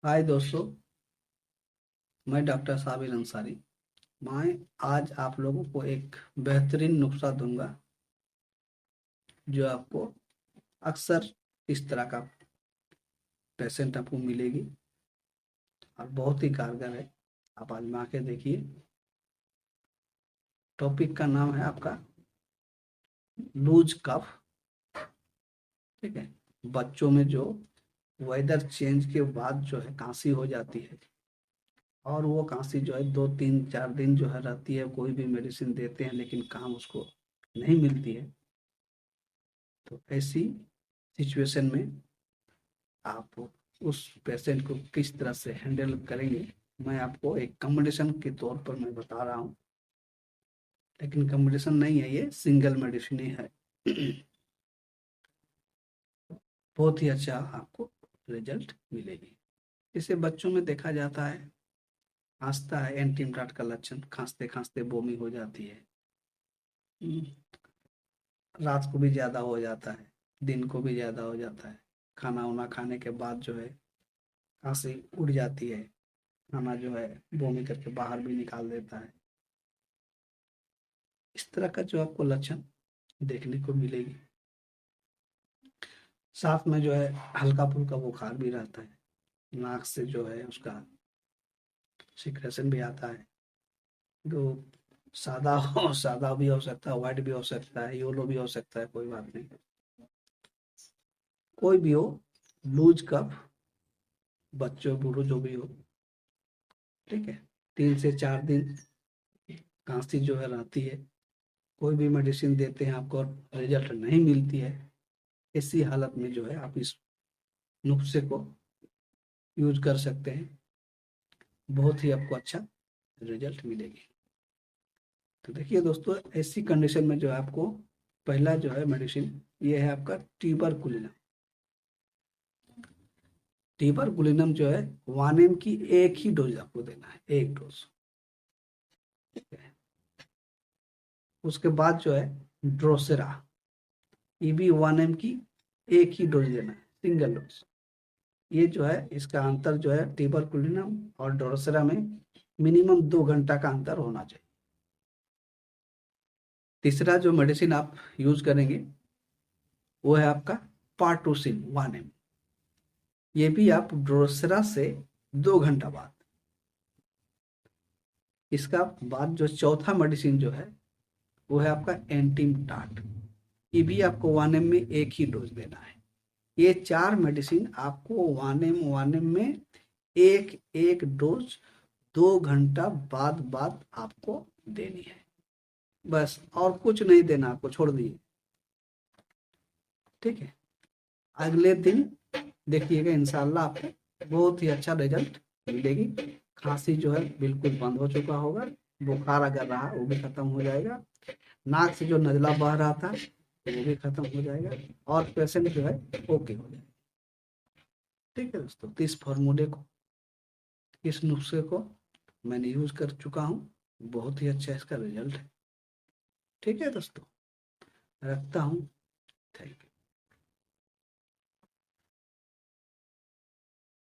हाय दोस्तों, मैं डॉक्टर साबिर अंसारी। मैं आज आप लोगों को एक बेहतरीन नुस्खा दूंगा जो आपको अक्सर इस तरह का पेशेंट आपको मिलेगी और बहुत ही कारगर है। आप आजमा के देखिए। टॉपिक का नाम है आपका लूज कफ। ठीक है। बच्चों में जो वेदर चेंज के बाद जो है खांसी हो जाती है और वो खांसी जो है 2 3 4 दिन जो है रहती है, कोई भी मेडिसिन देते हैं लेकिन काम उसको नहीं मिलती है। तो ऐसी सिचुएशन में आप उस पेशेंट को किस तरह से हैंडल करेंगे, मैं आपको एक कॉम्बिनेशन के तौर पर मैं बता रहा हूँ। लेकिन कॉम्बिनेशन नहीं है, ये सिंगल मेडिसिन ही है। बहुत ही अच्छा आपको रिजल्ट मिलेगी। इसे बच्चों में देखा जाता है, खांसता है, एंटीमटाट का लक्षण, खांसते खांसते बोमी हो जाती है। रात को भी ज्यादा हो जाता है, दिन को भी ज्यादा हो जाता है। खाना वाना खाने के बाद जो है खांसी उड़ जाती है, खाना जो है बोमी करके बाहर भी निकाल देता है। इस तरह का जो आपको लक्षण देखने को मिलेगी। साथ में जो है हल्का फुल्का बुखार भी रहता है, नाक से जो है उसका सिक्रेशन भी आता है। जो सादा हो, सादा भी हो सकता है, व्हाइट भी हो सकता है, येलो भी हो सकता है, कोई बात नहीं। कोई भी हो, लूज कफ, बच्चों बूढ़ो जो भी हो, ठीक है। 3 से 4 दिन खांसी जो है रहती है, कोई भी मेडिसिन देते हैं आपको और रिजल्ट नहीं मिलती है। ऐसी हालत में जो है आप इस नुस्खे को यूज कर सकते हैं, बहुत ही आपको अच्छा रिजल्ट मिलेगी। तो देखिए दोस्तों, ऐसी कंडीशन में जो है आपको पहला जो है मेडिसिन ये है आपका ट्यूबरकुलिनम। ट्यूबरकुलिनम जो है 1 mg की एक ही डोज आपको देना है, एक डोज। उसके बाद जो है ड्रोसेरा, ये भी 1 mg की एक ही डोज देना है, सिंगल डोज। ये जो है इसका अंतर जो है ट्यूबरकुलिनम और ड्रोसेरा में मिनिमम 2 घंटा का अंतर होना चाहिए। तीसरा जो मेडिसिन आप यूज करेंगे वो है आपका पार्टोसिन 1 mg। ये भी आप ड्रोसेरा से 2 घंटा बाद। इसका बाद जो चौथा मेडिसिन जो है वो है आपका एंटीमटाट। ये भी आपको 1 mg में एक ही डोज देना है। ये 4 मेडिसिन आपको 1 mg में एक एक डोज 2 घंटा बाद बाद आपको देनी है। बस और कुछ नहीं देना, आपको छोड़ दिए। ठीक है। अगले दिन देखिएगा, इंशाल्लाह आपको बहुत ही अच्छा रिजल्ट मिलेगी। खांसी जो है बिल्कुल बंद हो चुका होगा, बुखार अगर रहा वो भी खत्म हो जाएगा, नाक से जो नजला बह रहा था वो भी खत्म हो जाएगा और पेशेंट जो है ओके हो जाएगा। ठीक है दोस्तों, तो इस फॉर्मूले को, इस नुस्खे को मैंने यूज कर चुका हूँ, बहुत ही अच्छा इसका रिजल्ट है। ठीक है दोस्तों, रखता हूँ। Thank you.